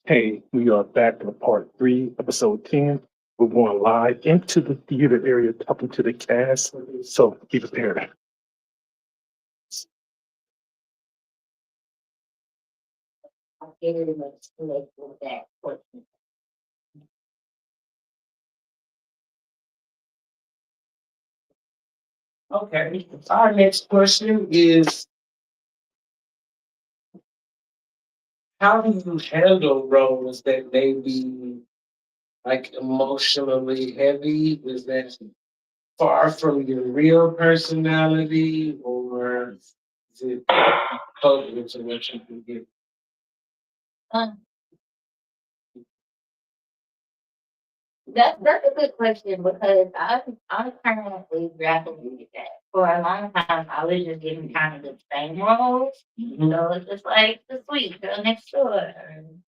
Hey, we are back for part three, episode 10. We're going live into the theater area, talking to the cast. So be prepared. Very much connect with that question. Okay, our next question is, how do you handle roles that may be like emotionally heavy? Is that far from your real personality, or is it totally to what you can get? Um, that's a good question because I'm currently grappling with that. For a long time, I was just getting kind of the same roles. So it's just like the sweet girl next door, and,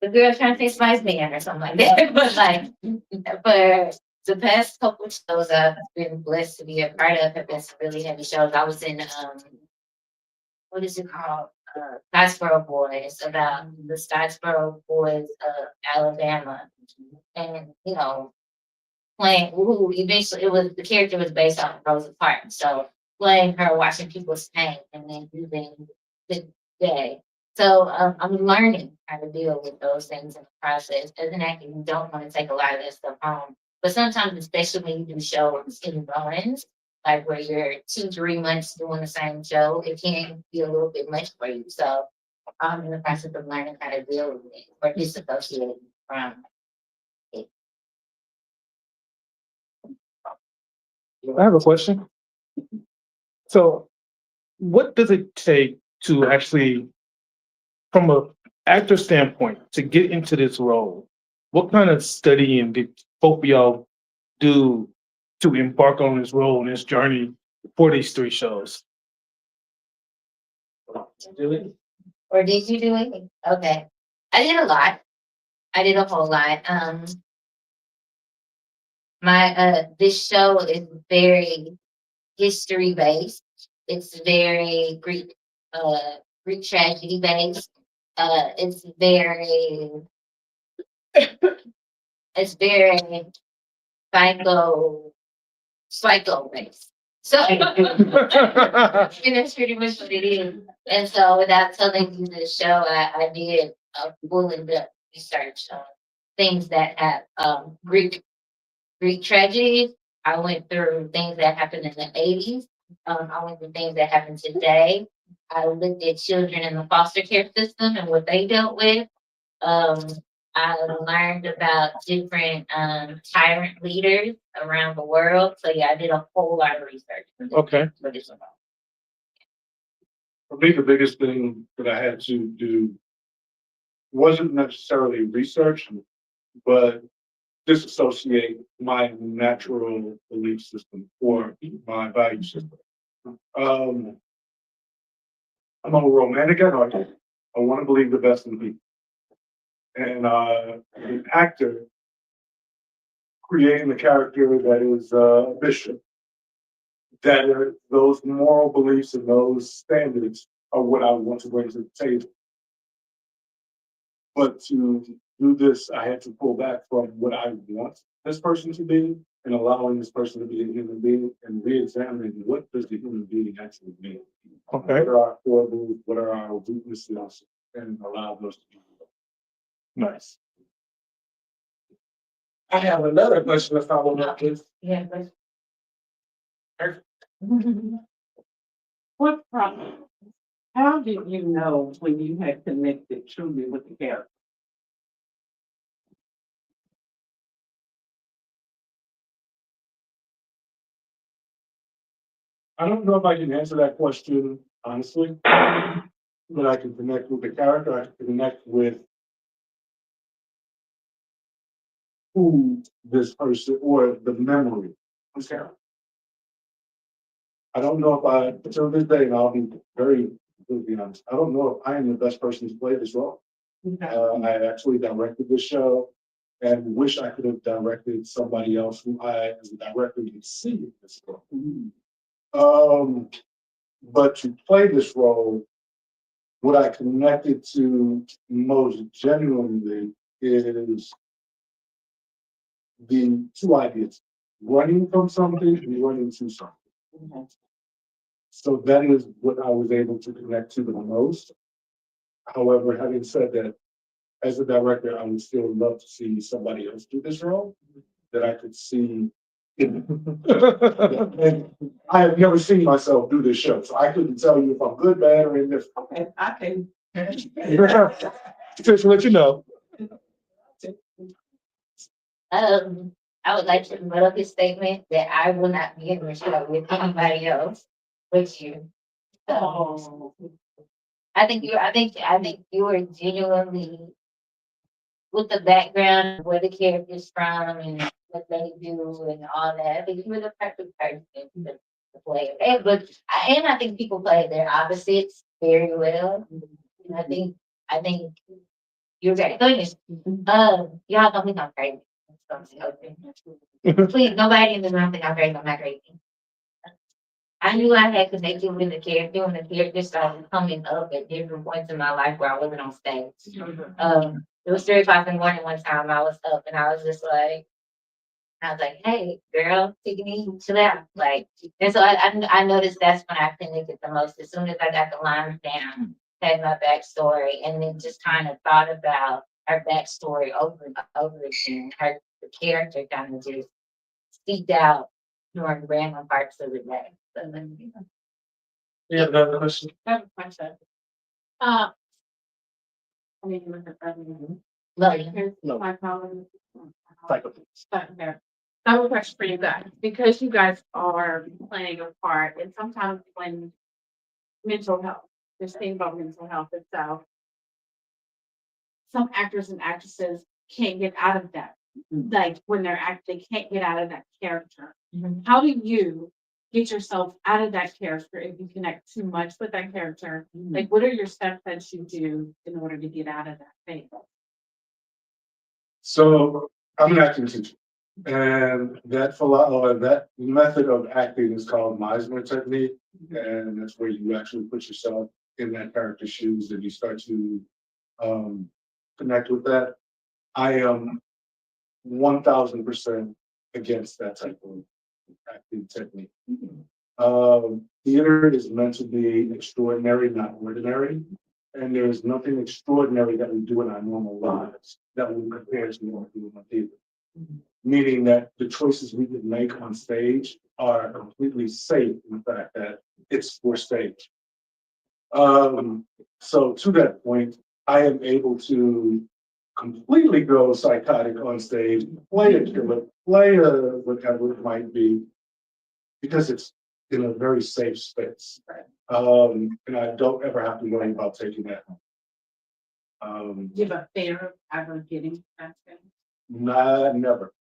the girl trying to fix my man or something like that. But like for the past couple shows I've been blessed to be a part of have been some really heavy shows. I was in what is it called? Scottsboro Boys, about the Scottsboro Boys of Alabama. And, playing who eventually it was the character was based on Rosa Parks. So playing her, watching people's pain and then using the day. So I'm learning how to deal with those things in the process. As an actor, you don't want to take a lot of that stuff home. But sometimes, especially when you do shows in runs, like where you're 2, 3 months doing the same show, it can be a little bit much for you. So I'm in the process of learning how to deal with it or disassociate from it. I have a question. So, what does it take to actually, from a actor standpoint, to get into this role? What kind of studying did both of y'all do to embark on this role and this journey for these three shows? Julie? Or did you do it? Okay. I did a lot. I did a whole lot. My this show is very history based. It's very Greek tragedy based. It's very it's very psycho psycho based. So and that's pretty much what it is. And so without telling you the show, I did a full in-depth research on things that have Greek tragedies. I went through things that happened in the 80s. I went through things that happened today. I looked at children in the foster care system and what they dealt with. Um, I learned about different tyrant leaders around the world. So yeah, I did a whole lot of research Okay. for this one. For me, the biggest thing that I had to do wasn't necessarily research, but disassociate my natural belief system or my value system. Um, I'm a romantic at heart. I want to believe the best in people. And an actor creating a character that is a bishop, that those moral beliefs and those standards are what I want to bring to the table. But to do this, I had to pull back from what I want this person to be and allowing this person to be a human being and re-examining what does the human being actually mean. Okay. What are our foibles? What are our weaknesses? And allow those to be. Nice. I have another question to follow up with. Yeah, but What problem? How did you know when you had connected truly with the character? I don't know if I can answer that question honestly, but I can connect with the character. I can connect with who this person or the memory of Sarah. I don't know if I, until this day, and I'll be very, be honest, I don't know if I am the best person to play this role. I actually directed the show and wish I could have directed somebody else who I, as a director, would see in this role. But to play this role, what I connected to most genuinely is the two ideas, running from something and running to something. So that is what I was able to connect to the most. However, having said that, as a director, I would still love to see somebody else do this role that I could see. And I have never seen myself do this show, so I couldn't tell you if I'm good, bad, or indifferent. Okay, I can. Just to let you know. I would like to develop a statement that I will not be in the show with anybody else but you. Oh. I think you are genuinely with the background of where the character's from and what they do and all that. I think you were the perfect person to play it. And I think people play their opposites very well. And I think you're very good. Y'all don't think I'm crazy. Please, nobody in this room think I'm crazy. I'm not crazy. I knew I had connected with the character when the character started coming up at different points in my life where I wasn't on stage. It was 3 o'clock in the morning one time. I was up and I was just like, hey, girl, take it easy, chill out. Like, and so I noticed that's when I connected the most. As soon as I got the lines down, had my backstory, and then just kind of thought about her backstory over and over again. The character kind of just seeped out during random parts of the day. So then, You have another question? I have a question. I mean, you look at that. love you. Here's No. my problem. Psycho. There. I have a question for you guys, because you guys are playing a part, and sometimes when mental health, just think about mental health itself. Some actors and actresses can't get out of that. Like when they can't get out of that character. Mhm. How do you get yourself out of that character if you connect too much with that character? Like, what are your steps that you do in order to get out of that phase? So I'm an acting teacher, and that method of acting is called Meisner technique, and that's where you actually put yourself in that character's shoes and you start to connect with that. I am 1000% against that type of acting technique. Theater is meant to be extraordinary, not ordinary. And there is nothing extraordinary that we do in our normal lives that will compare to what we do in theater. Meaning that the choices we can make on stage are completely safe in the fact that it's for stage. So to that point, I am able to completely go psychotic on stage, play a killer, play a whatever it might be, because it's in a very safe space. And I don't ever have to worry about taking that home. Do you have a fear of ever getting that phase? Never.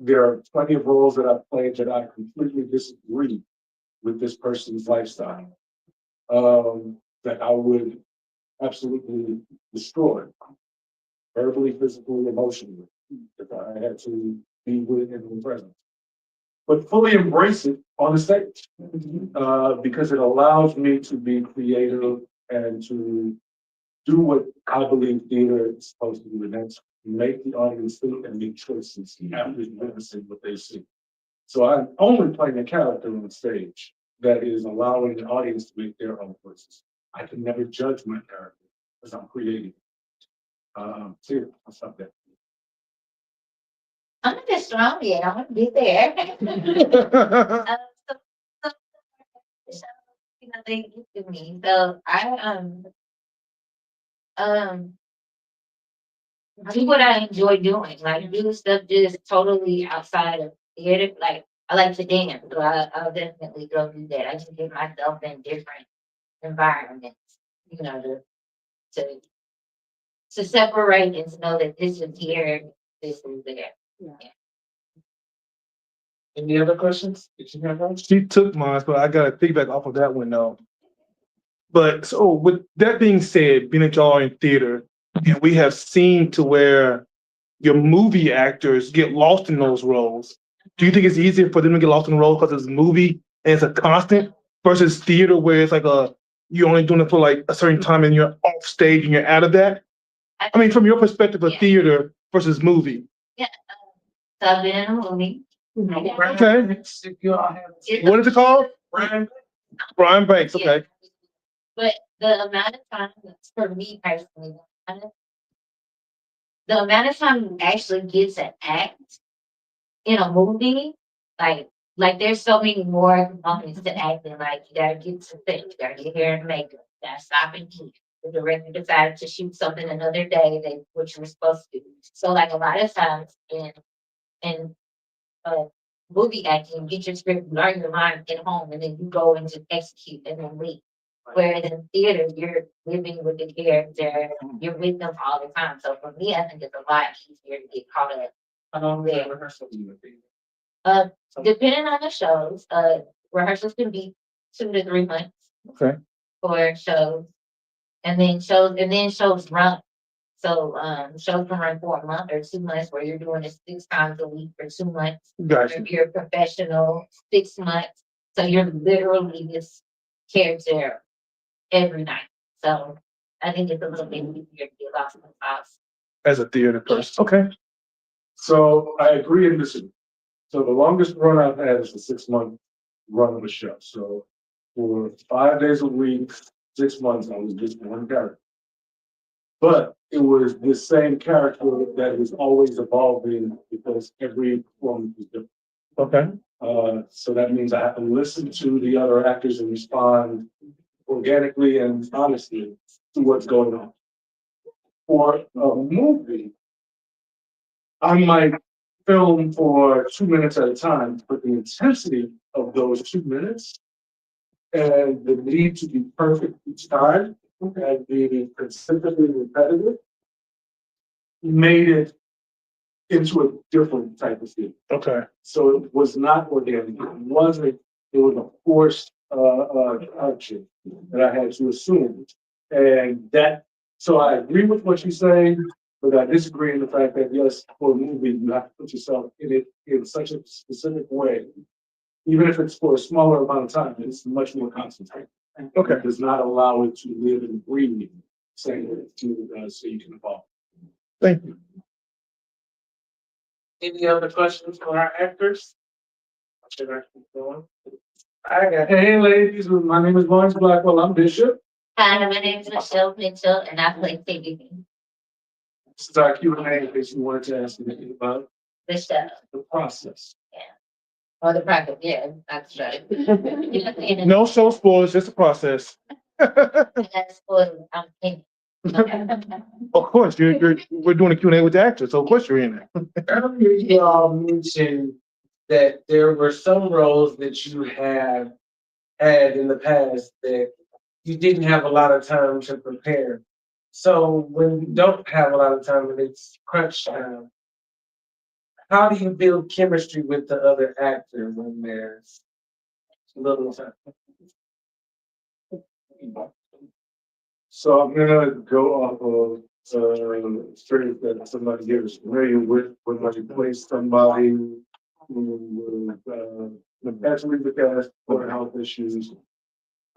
There are plenty of roles that I've played that I completely disagree with this person's lifestyle. That I would absolutely destroy, verbally, physically, emotionally, if I had to be with in the present. But fully embrace it on the stage, because it allows me to be creative and to do what I believe theater is supposed to do, and that's make the audience think and make choices after witnessing what they see. So I'm only playing a character on stage that is allowing the audience to make their own choices. I can never judge my character because I'm creating. So yeah, I'll stop there. I'm not that strong yet. I'm gonna get there. So, they get to me. So I do what I enjoy doing, like do stuff just totally outside of theater. Like I like to dance, so I'll definitely go do that. I just get myself in different environments, to separate and to know that this is here, this is there. Any other questions? Did you have one? She took mine, so I got to piggyback off of that one though. But so with that being said, being that y'all are in theater, and we have seen to where your movie actors get lost in those roles. Do you think it's easier for them to get lost in the role because it's a movie and it's a constant? versus theater where it's like you're only doing it for like a certain time and you're off stage and you're out of that? I mean, from your perspective of Yeah. theater versus movie. Yeah, so I've been in a movie. Okay. If you all have. What is it called? Brian, Brian Banks, okay. Yeah. But the amount of time, for me personally, the amount of time you actually get to act in a movie, like there's so many more components to acting. Like you gotta get to think, you gotta get hair and makeup, you gotta stop and eat. The director decided to shoot something another day than what you were supposed to do. So like a lot of times in movie acting, you get your script, learn your line, get home, and then you go and just execute and then leave. Whereas in theater, you're living with the character, you're with them all the time. So for me, I think it's a lot easier to get caught up. how long is the rehearsal you would be? Depending on the shows, rehearsals can be 2 to 3 months Okay. for shows. And then shows run. So shows can run for a month or 2 months where you're doing it 6 times a week for 2 months. Gotcha. If you're a professional, 6 months. So you're literally this character every night. So I think it's a little bit easier to get lost in the sauce. As a theater person. Okay. So I agree and disagree. So the longest run I've had is a 6-month run of a show. So for 5 days a week, 6 months, I was just one character. But it was the same character that was always evolving because every performance was different. Okay. So that means I have to listen to the other actors and respond organically and honestly to what's going on. For a movie, I might film for 2 minutes at a time, but the intensity of those 2 minutes and the need to be perfect each time and be consistently repetitive made it into a different type of film. Okay. So it was not organic. It was a forced action that I had to assume. And that, so I agree with what you're saying, but I disagree in the fact that yes, for a movie, you have to put yourself in it in such a specific way. Even if it's for a smaller amount of time, it's much more concentrated. Okay. It does not allow it to live and breathe, saying it to, so you can evolve. Thank you. Any other questions for our actors? Should I keep going? Hey, ladies, my name is Lawrence Blackwell. I'm Bishop. Hi, my name is Michelle Mitchell and I play Piggy, This is our Q&A in case you wanted to ask anything about the show. the process. Or the project, yeah, that's right. No show spoilers, just a process. That's what I'm thinking. Of course, we're doing a Q&A with the actors, so of course you're in there. Earlier, you all mentioned that there were some roles that you have had in the past that you didn't have a lot of time to prepare. So when you don't have a lot of time and it's crunch time, how do you build chemistry with the other actor when there's little time? So I'm gonna go off of straight that somebody here is familiar with when I place somebody who actually the cast for health issues.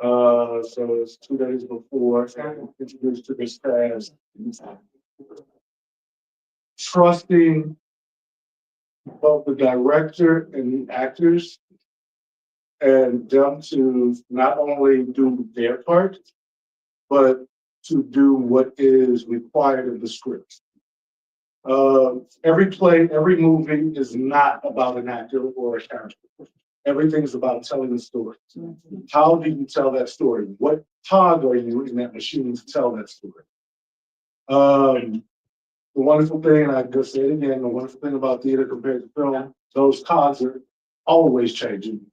So it's 2 days before introduced to this cast. Trusting both the director and the actors and them to not only do their part, but to do what is required of the script. Every play, every movie is not about an actor or a character. Everything's about telling a story. How do you tell that story? What cog are you in that machine to tell that story? The wonderful thing, and I just say it again, the wonderful thing about theater compared to film, those cogs are always changing.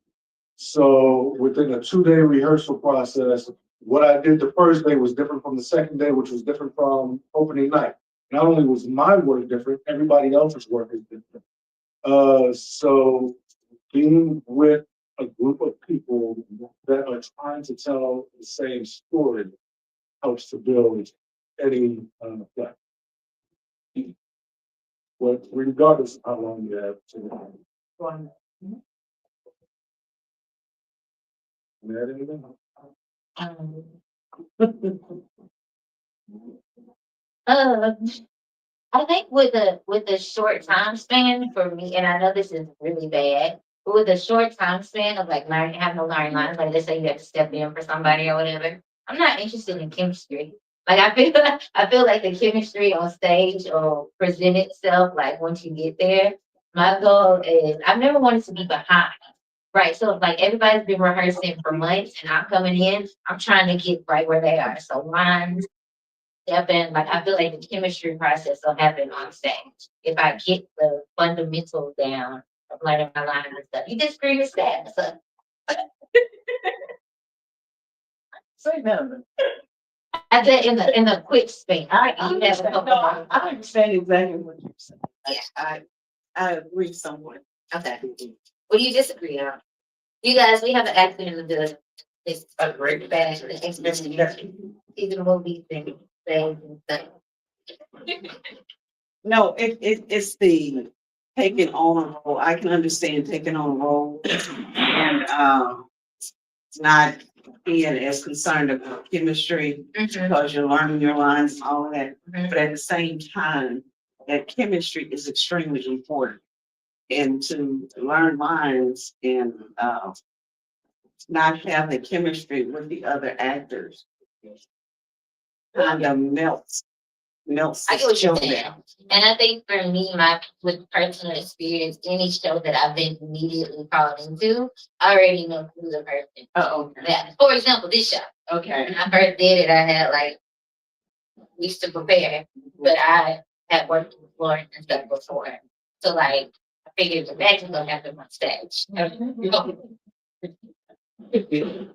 So within a 2-day rehearsal process, what I did the first day was different from the second day, which was different from opening night. Not only was my work different, everybody else's work is different. So being with a group of people that are trying to tell the same story helps to build any play. But regardless of how long you have to. Um, uh, I think with the short time span for me, and I know this is really bad, but with a short time span of like learning, having to learn lines, like let's say you have to step in for somebody or whatever, I'm not interested in chemistry. Like I feel like the chemistry on stage or present itself like once you get there. My goal is I've never wanted to be behind. Right. So if like everybody's been rehearsing for months and I'm coming in, I'm trying to get right where they are. So lines, happen, like I feel like the chemistry process will happen on stage. If I get the fundamentals down of learning my lines and stuff. You disagree with that? So Say no. I said in the quick span. I You have a understand, couple no, more. I understand exactly what you're saying. Yeah. I agree somewhat. Okay. What do you disagree on? You guys, we have an accident in the it's a great bad either movie thing, things and stuff. No, it's the taking on a role. I can understand taking on a role and, not being as concerned about chemistry because you're learning your lines and all of that. Mhm. But at the same time, that chemistry is extremely important. And to learn lines and, not have the chemistry with the other actors kind of melts I the get what show you're saying. down. And I think for me, my with personal experience, any show that I've been immediately called into, I already know who the person. Okay. That, for example, this show. Okay. When I first did it, I had like used to prepare, but I had worked with Florence and stuff before. So like I figured the magic gonna happen on stage. Is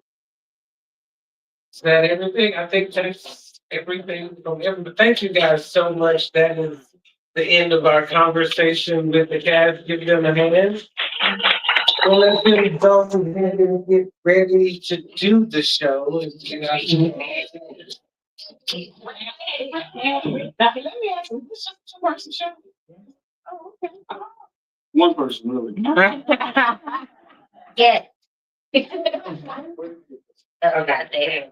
that everything? I think that's everything from everybody. Thank you guys so much. That is the end of our conversation with the cast. Give them a hand. So let's go ahead and get ready to do the show. One person, really. Yeah. Oh, God, there.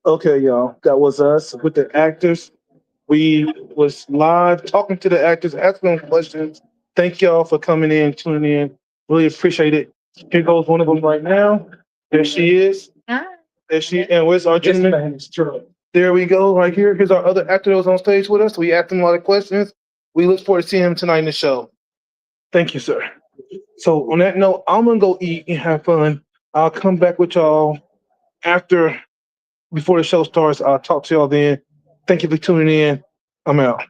Okay, y'all, that was us with the actors. We was live talking to the actors, asking them questions. Thank y'all for coming in, tuning in. Really appreciate it. Here goes one of them right now. There she is. There she, and where's our gentleman? There we go, right here. Here's our other actor that was on stage with us. We asked him a lot of questions. We look forward to seeing him tonight in the show. Thank you, sir. So on that note, I'm gonna go eat and have fun. I'll come back with y'all after, before the show starts. I'll talk to y'all then. Thank you for tuning in. I'm out.